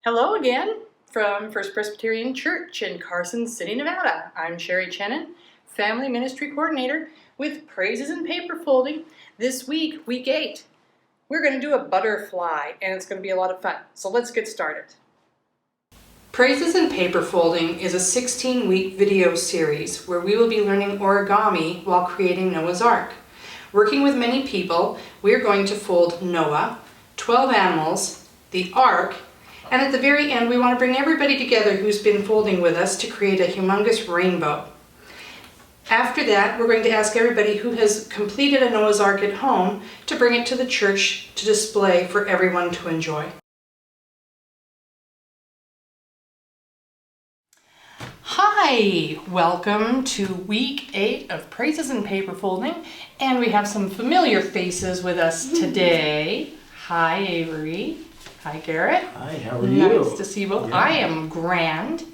Hello again from First Presbyterian Church in Carson City, Nevada. I'm Sherry Chenin, Family Ministry Coordinator with Praises and Paper Folding. This week, week 8, we're going to do a butterfly and it's going to be a lot of fun. So let's get started. Praises and Paper Folding is a 16-week video series where we will be learning origami while creating Noah's Ark. Working with many people, we're going to fold Noah, 12 animals, the Ark, and at the very end, we want to bring everybody together who's been folding with us to create a humongous rainbow. After that, we're going to ask everybody who has completed a Noah's Ark at home to bring it to the church to display for everyone to enjoy. Hi, welcome to week 8 of Praises and Paper Folding, and we have some familiar faces with us today. Hi, Avery. Hi, Garrett. Hi, how are you? Nice to see you both. Yeah. I am grand.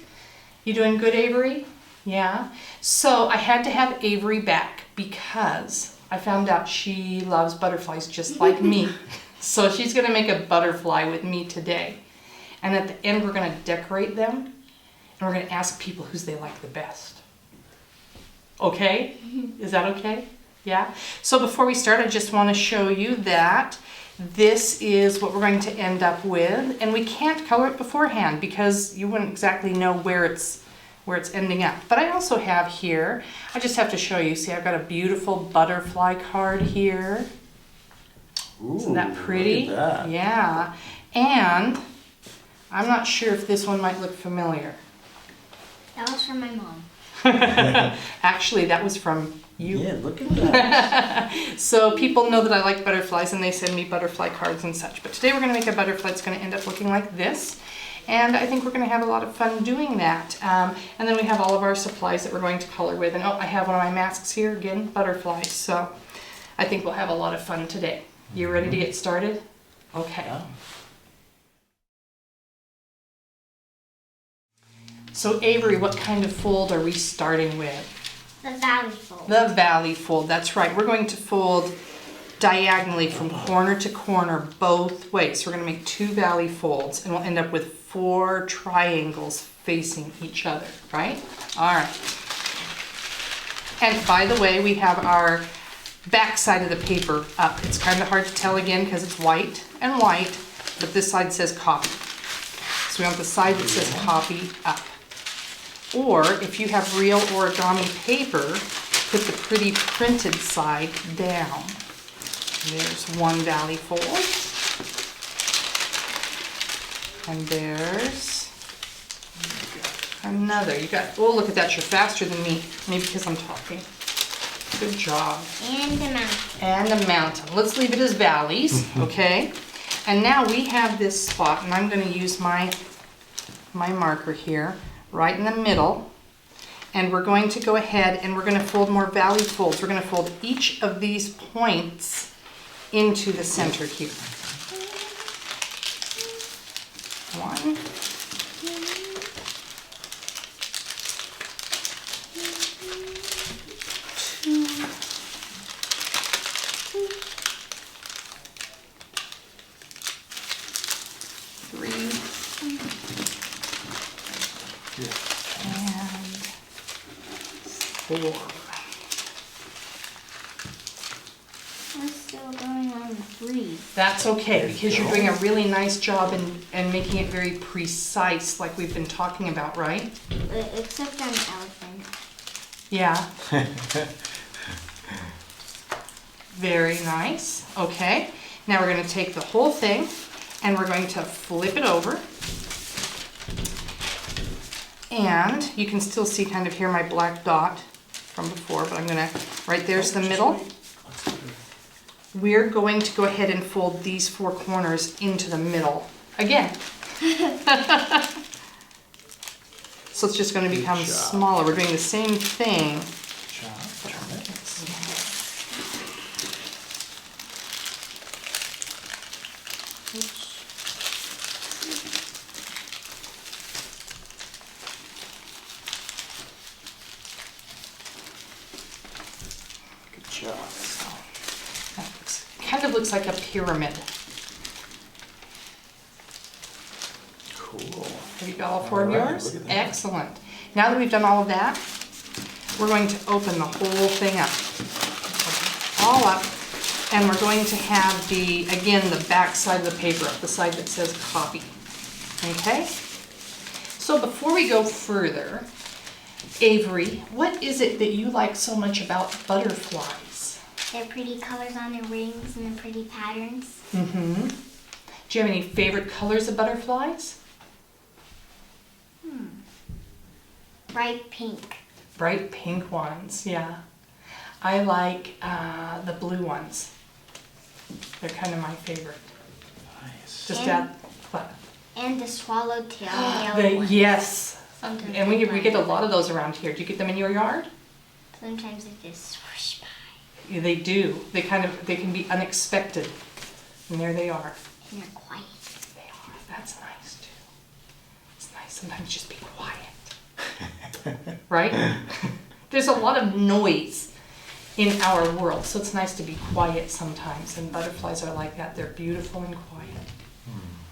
You doing good, Avery? Yeah. So I had to have Avery back because I found out she loves butterflies just like me. So she's going to make a butterfly with me today. And at the end, we're going to decorate them. And we're going to ask people whose they like the best. Okay? Is that okay? Yeah? So before we start, I just want to show you that this is what we're going to end up with, and we can't color it beforehand because you wouldn't exactly know where it's ending up. But I also have here, I just have to show you, see I've got a beautiful butterfly card here. Ooh, isn't that pretty? Look at that. Yeah, and I'm not sure if this one might look familiar. That was from my mom. Actually, that was from you. Yeah, look at that. So people know that I like butterflies and they send me butterfly cards and such. But today we're going to make a butterfly that's going to end up looking like this. And I think we're going to have a lot of fun doing that. And then we have all of our supplies that we're going to color with. And oh, I have one of my masks here, again, butterflies. So I think we'll have a lot of fun today. You ready to get started? Okay. Yeah. So Avery, what kind of fold are we starting with? The valley fold. The valley fold, that's right. We're going to fold diagonally from corner to corner both ways. So we're going to make 2 valley folds and we'll end up with 4 triangles facing each other, right? All right. And by the way, we have our back side of the paper up. It's kind of hard to tell again because it's white and white, but this side says copy. So we want the side that says copy up. Or if you have real origami paper, put the pretty printed side down. There's one valley fold. And there's another. You got, oh, look at that, you're faster than me. Maybe because I'm talking. Good job. And the mountain. And a mountain. Let's leave it as valleys, okay? And now we have this spot, and I'm going to use my marker here, right in the middle. And we're going to go ahead and we're going to fold more valley folds. We're going to fold each of these points into the center here. 1. 2. 3. And 4. We're still going on 3. That's okay because you're doing a really nice job and making it very precise like we've been talking about, right? Except I'm an elephant. Yeah. Very nice. Okay. Now we're going to take the whole thing and we're going to flip it over. And you can still see kind of here my black dot from before, but I'm going to, right there's the middle. We're going to go ahead and fold these 4 corners into the middle again. So it's just going to become smaller. We're doing the same thing. Good job. Kind of looks like a pyramid. Cool. Cool. Have you got all 4 of All right, yours? look at that. Excellent. Now that we've done all of that, we're going to open the whole thing up. All up. And we're going to have again, the back side of the paper up, the side that says copy. Okay? So before we go further, Avery, what is it that you like so much about butterflies? Their pretty colors on their wings and the pretty patterns. Mm-hmm. Do you have any favorite colors of butterflies? Bright pink. Bright pink ones, yeah. I like the blue ones. They're kind of my favorite. Nice. Just And- add what? And the swallowtail yellow ones. Yes. Sometimes And they we get a fly. lot of those around here. Do you get them in your yard? Sometimes they just swoosh by. Yeah, they do. They can be unexpected. And there they are. And they're quiet. They are. That's nice too. It's nice sometimes just be quiet. Right? There's a lot of noise in our world, so it's nice to be quiet sometimes. And butterflies are like that. They're beautiful and quiet.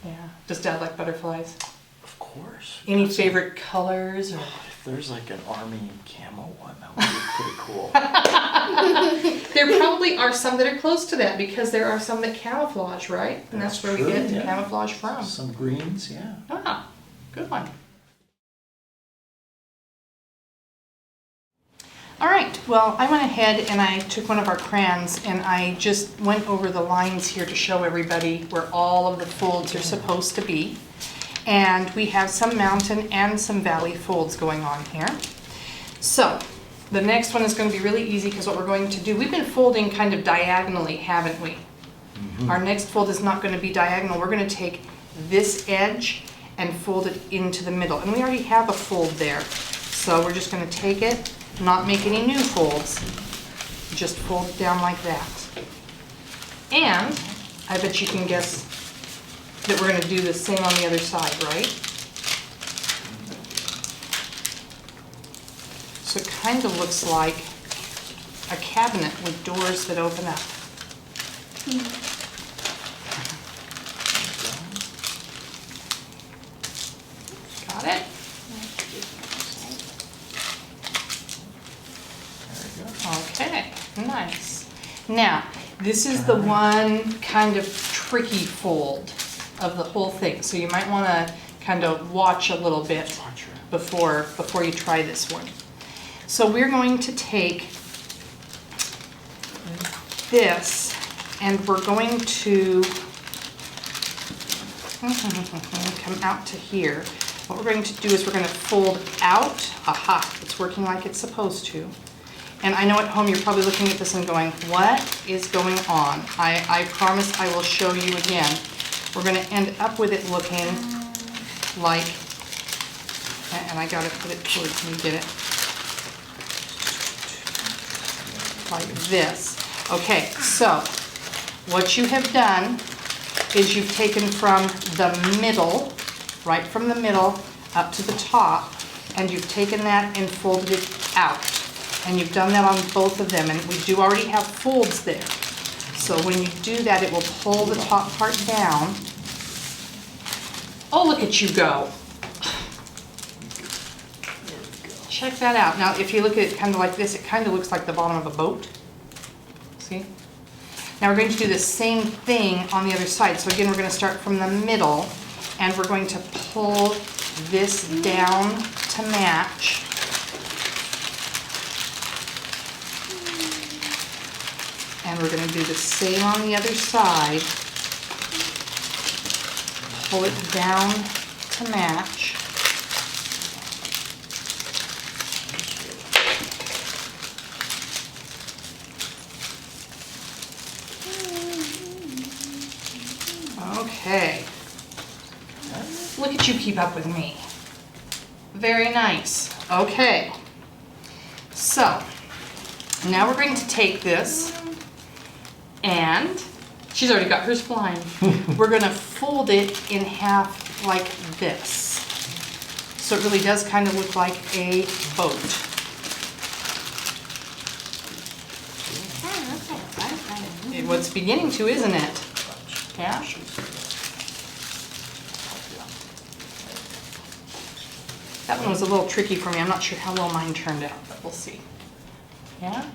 Yeah. Does Dad like butterflies? Of course. Any That's- favorite colors or? If there's like an army camo one, that would be pretty cool. There probably are some that are close to that because there are some that camouflage, right? And that's where we True, get the yeah. camouflage from. Some greens, yeah. Ah, good one. All right, well, I went ahead and I took one of our crayons and I just went over the lines here to show everybody where all of the folds are supposed to be. And we have some mountain and some valley folds going on here. So the next one is going to be really easy because what we're going to do, we've been folding kind of diagonally, haven't we? Our next fold is not going to be diagonal. We're going to take this edge and fold it into the middle. And we already have a fold there. So we're just going to take it, not make any new folds, just fold it down like that. And I bet you can guess that we're going to do the same on the other side, right? So it kind of looks like a cabinet with doors that open up. Got it? There we go. Okay, nice. Now, this is the one kind of tricky fold of the whole thing, so you might want to kind of watch a little bit Watch her. before you try this one. So we're going to take this and we're going to come out to here. What we're going to do is we're going to fold out. Aha, it's working like it's supposed to. And I know at home you're probably looking at this and going, what is going on? I promise I will show you again. We're going to end up with it looking like, and I got to put it towards me, get it? Like this. Okay, so what you have done is you've taken from the middle, right from the middle up to the top, and you've taken that and folded it out. And you've done that on both of them, and we do already have folds there. So when you do that, it will pull the top part down. Oh, look at you go. Check that out. Now, if you look at it kind of like this, it kind of looks like the bottom of a boat. See? Now we're going to do the same thing on the other side. So again, we're going to start from the middle, and we're going to pull this down to match. And we're going to do the same on the other side. Pull it down to match. Okay. Look at you keep up with me. Very nice. Okay. So, now we're going to take this and she's already got hers flying. We're going to fold it in half like this. So it really does kind of look like a boat. Kind of looks like a butterfly. What's beginning to, isn't it? Yeah? That one was a little tricky for me. I'm not sure how well mine turned out, but we'll see. Yeah?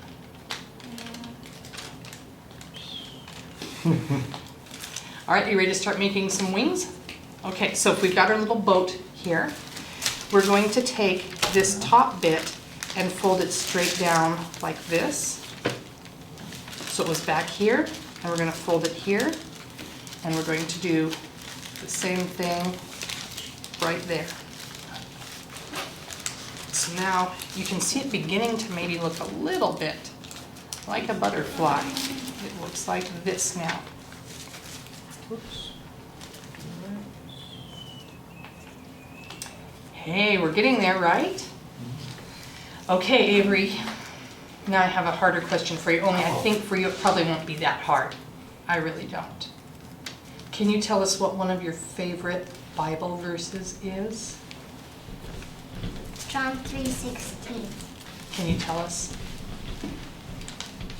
All right, you ready to start making some wings? Okay, so if we've got our little boat here, we're going to take this top bit and fold it straight down like this. So it was back here, and we're going to fold it here, and we're going to do the same thing right there. So now you can see it beginning to maybe look a little bit like a butterfly. It looks like this now. Whoops. Hey, we're getting there, right? Okay, Avery. Now I have a harder question for you, only I think for you it probably won't be that hard. I really don't. Can you tell us what one of your favorite Bible verses is? John 3:16. Can you tell us?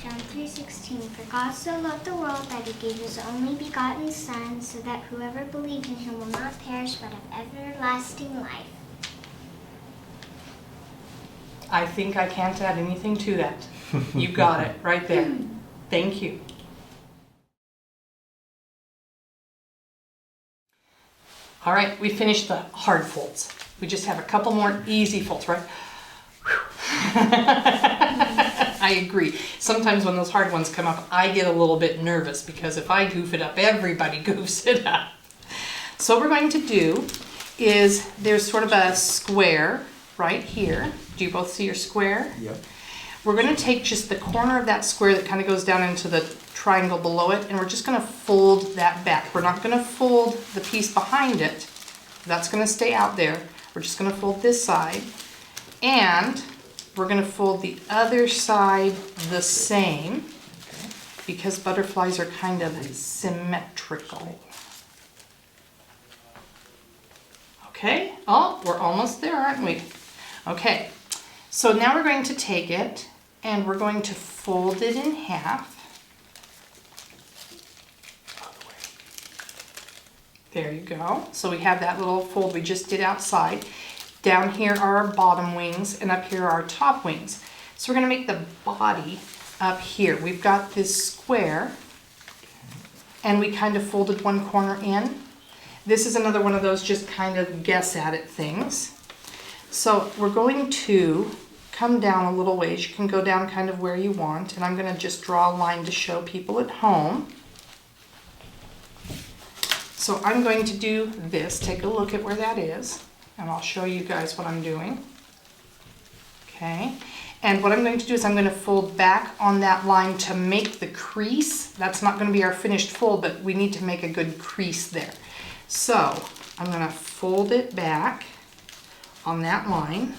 John 3:16. For God so loved the world that he gave his only begotten Son, so that whoever believes in him will not perish but have everlasting life. I think I can't add anything to that. You got it right there. Thank you. All right, we finished the hard folds. We just have a couple more easy folds, right? I agree. Sometimes when those hard ones come up, I get a little bit nervous because if I goof it up, everybody goofs it up. So what we're going to do is there's sort of a square right here. Do you both see your square? Yep. We're going to take just the corner of that square that kind of goes down into the triangle below it, and we're just going to fold that back. We're not going to fold the piece behind it. That's going to stay out there. We're just going to fold this side, and we're going to fold the other side the same, because butterflies are kind of symmetrical. Okay, oh, we're almost there, aren't we? Okay, so now we're going to take it and we're going to fold it in half. There you go. So we have that little fold we just did outside. Down here are our bottom wings, and up here are our top wings. So we're going to make the body up here. We've got this square, and we kind of folded one corner in. This is another one of those just kind of guess at it things. So we're going to come down a little ways. You can go down kind of where you want, and I'm going to just draw a line to show people at home. So I'm going to do this. Take a look at where that is, and I'll show you guys what I'm doing. Okay, and what I'm going to do is I'm going to fold back on that line to make the crease. That's not going to be our finished fold, but we need to make a good crease there. So I'm going to fold it back on that line.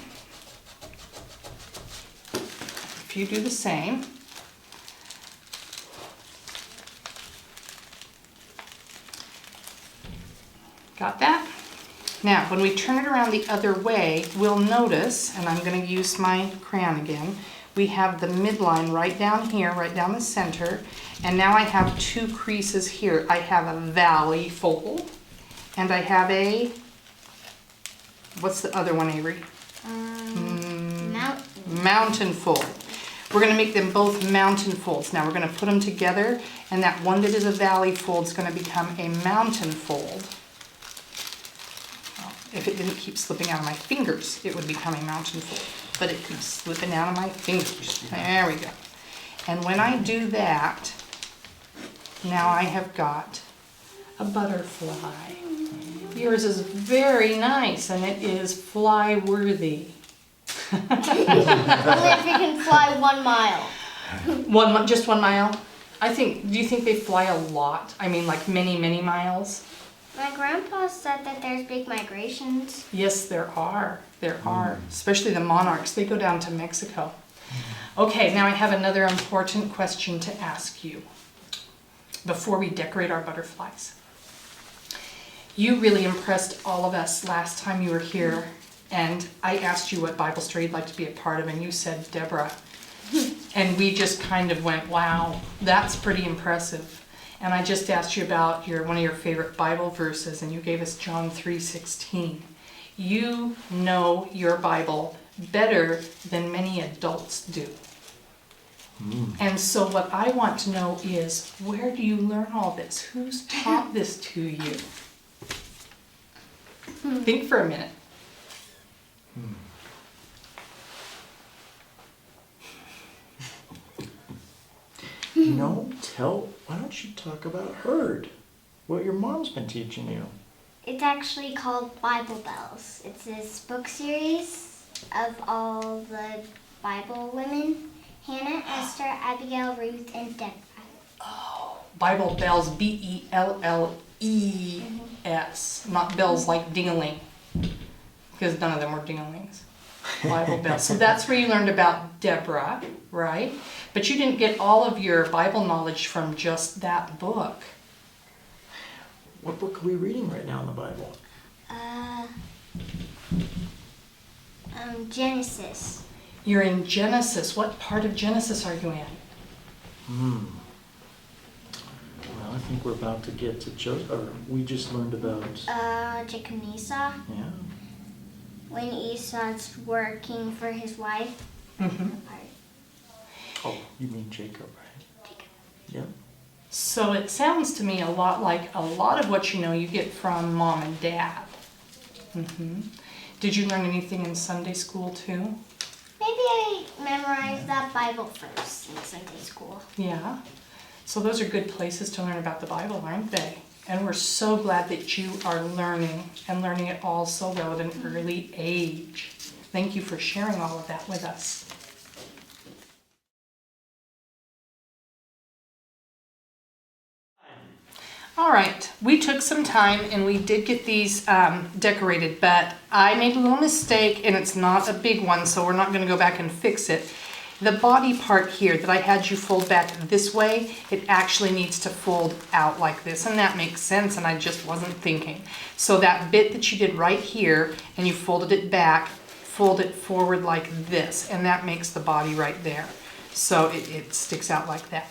If you do the same. Got that? Now, when we turn it around the other way, we'll notice, and I'm going to use my crayon again, we have the midline right down here, right down the center, and now I have two creases here. I have a valley fold, and I have a, what's the other one, Avery? Mountain fold. We're going to make them both mountain folds. Now we're going to put them together, and that one that is a valley fold is going to become a mountain fold. If it didn't keep slipping out of my fingers, it would become a mountain fold. But it keeps slipping out of my fingers. There we go. And when I do that, now I have got a butterfly. Yours is very nice, and it is fly-worthy. Only if you can fly 1 mile. Just 1 mile? Do you think they fly a lot? I mean, like many, many miles? My grandpa said that there's big migrations. Yes, there are. There are. Especially the monarchs. They go down to Mexico. Okay, now I have another important question to ask you before we decorate our butterflies. You really impressed all of us last time you were here, and I asked you what Bible story you'd like to be a part of, and you said Deborah. And we just kind of went, wow, that's pretty impressive. And I just asked you about one of your favorite Bible verses, and you gave us John 3:16. You know your Bible better than many adults do. And so what I want to know is, where do you learn all this? Who's taught this to you? Think for a minute. No, why don't you talk about Herd? What your mom's been teaching you. It's actually called Bible Bells. It's this book series of all the Bible women: Hannah, Esther, Abigail, Ruth, and Deborah. Bible bells, B-E-L-L-E-S, not bells like ding-a-ling, because none of them were ding-a-lings. Bible bells. So that's where you learned about Deborah, right? But you didn't get all of your Bible knowledge from just that book. What book are we reading right now in the Bible? Genesis. You're in Genesis. What part of Genesis are you in? Well, I think we're about to get to Joseph. Or we just learned about. Jacob and Esau. Yeah. When Esau's working for his wife. Mm-hmm. Oh, you mean Jacob, right? Jacob. Yep. So it sounds to me a lot like a lot of what you know you get from mom and dad. Did you learn anything in Sunday school too? Maybe I memorized that Bible first in Sunday school. Yeah. So those are good places to learn about the Bible, aren't they? And we're so glad that you are learning and learning it all so well at an early age. Thank you for sharing all of that with us. All right, we took some time and we did get these decorated, but I made a little mistake and it's not a big one, so we're not going to go back and fix it. The body part here that I had you fold back this way, it actually needs to fold out like this, and that makes sense, and I just wasn't thinking. So that bit that you did right here, and you folded it back, fold it forward like this, and that makes the body right there. So it sticks out like that.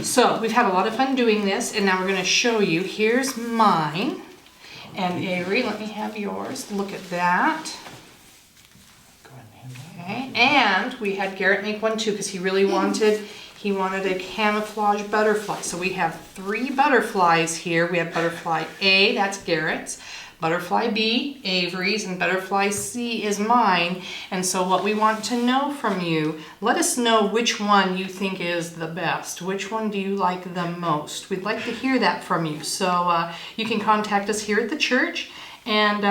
So we've had a lot of fun doing this, and now we're going to show you. Here's mine, and Avery, let me have yours. Look at that. Go ahead and hand that. Okay, and we had Garrett make one too because he really wanted a camouflage butterfly. So we have 3 butterflies here. We have butterfly A, that's Garrett's, butterfly B, Avery's, and butterfly C is mine. And so what we want to know from you, let us know which one you think is the best. Which one do you like the most? We'd like to hear that from you. So you can contact us here at the church, and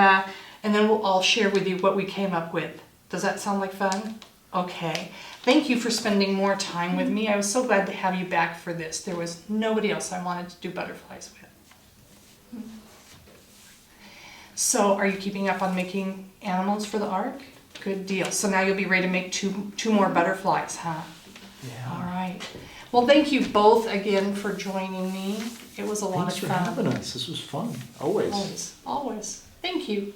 then we'll all share with you what we came up with. Does that sound like fun? Okay. Thank you for spending more time with me. I was so glad to have you back for this. There was nobody else I wanted to do butterflies with. So are you keeping up on making animals for the ark? Good deal. So now you'll be ready to make two more butterflies, huh? Yeah. All right. Well, thank you both again for joining me. It was a lot Thanks of for fun. having us. This was fun. Always. Always. Always. Thank you.